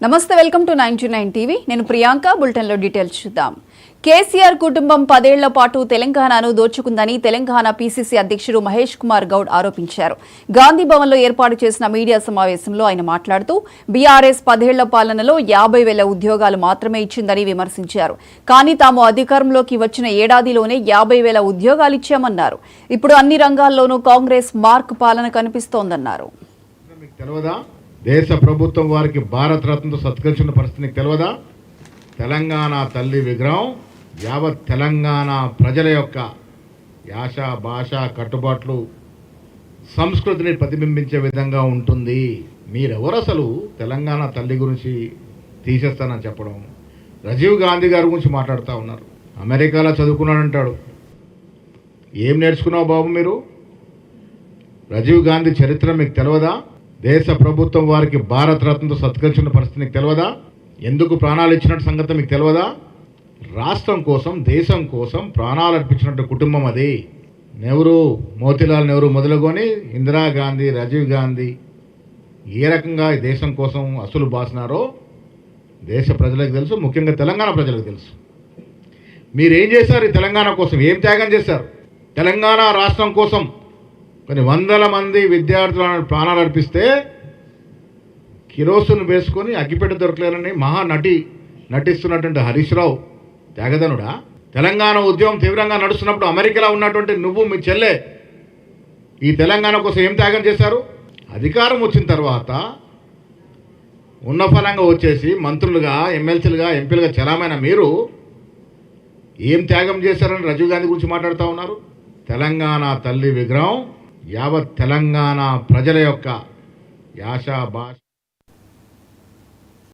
నమస్తే, welcome to 99 TV. నేను ప్రియాంక. బులెటిన్లో డీటెయిల్స్ చూద్దాం. కేసీఆర్ కుటుంబం 10 ఏళ్ల పాటు తెలంగాణను దోచుకుందని తెలంగాణ పీసీసీ అధ్యక్షుడు మహేష్ కుమార్ గౌడ్ ఆరోపించారు. గాంధీ భవన్లో ఏర్పాటు చేసిన మీడియా సమావేశంలో ఆయన మాట్లాడుతూ బీఆర్ఎస్ 10 ఏళ్ల పాలనలో 50,000 ఉద్యోగాలు మాత్రమే ఇచ్చిందని విమర్శించారు. కానీ తాము అధికారంలోకి వచ్చిన ఏడాదిలోనే 50,000 ఉద్యోగాలు ఇచ్చామన్నారు. ఇప్పుడు అన్ని రంగాల్లోనూ కాంగ్రెస్ మార్క్ పాలన కనిపిస్తోందన్నారు. దేశ ప్రభుత్వం వారికి భారత రత్నతో సత్కరించిన పరిస్థితి నీకు తెలియదా? తెలంగాణ తల్లి విగ్రహం యావత్ తెలంగాణ ప్రజల యొక్క యాస, భాష, కట్టుబాట్లు, సంస్కృతిని ప్రతిబింబించే విధంగా ఉంటుంది. మీరెవరు అసలు తెలంగాణ తల్లి గురించి తీసేస్తానని చెప్పడం? రాజీవ్ గాంధీ గారి గురించి మాట్లాడుతూ ఉన్నారు. అమెరికాలో చదువుకున్నాడంటాడు. ఏం నేర్చుకున్నావు బాబు మీరు? రాజీవ్ గాంధీ చరిత్ర మీకు తెలియదా? దేశ ప్రభుత్వం వారికి భారత రత్నతో సత్కరించిన పరిస్థితి నీకు తెలియదా? ఎందుకు ప్రాణాలు ఇచ్చినట్టు సంగతి మీకు తెలియదా? రాష్ట్రం కోసం, దేశం కోసం ప్రాణాలు అర్పించినట్టు కుటుంబం అది. నెహ్రూ, మోతీలాల్ నెహ్రూ మొదలుకొని ఇందిరాగాంధీ, రాజీవ్ గాంధీ ఏ రకంగా ఈ దేశం కోసం అసలు బాసినారో దేశ ప్రజలకు తెలుసు, ముఖ్యంగా తెలంగాణ ప్రజలకు తెలుసు. మీరేం చేశారు ఈ తెలంగాణ కోసం? ఏం త్యాగం చేశారు? తెలంగాణ రాష్ట్రం కోసం కొన్ని వందల మంది విద్యార్థులను ప్రాణాలు అర్పిస్తే కిరోసిన్ వేసుకొని అగ్గిపెట్ట దొరకలేనని నటిస్తున్నటువంటి హరీష్ రావు త్యాగదనుడా? తెలంగాణ ఉద్యమం తీవ్రంగా నడుస్తున్నప్పుడు అమెరికాలో ఉన్నటువంటి నువ్వు, మీ చెల్లె ఈ తెలంగాణ కోసం ఏం త్యాగం చేశారు? అధికారం వచ్చిన తర్వాత ఉన్న ఫలంగా వచ్చేసి మంత్రులుగా, ఎమ్మెల్సీలుగా, ఎంపీలుగా చలామైన మీరు ఏం త్యాగం చేశారని రాజీవ్ గాంధీ గురించి మాట్లాడుతూ ఉన్నారు. తెలంగాణ తల్లి విగ్రహం యావత్ తెలంగాణ ప్రజల యొక్క యాస, భాష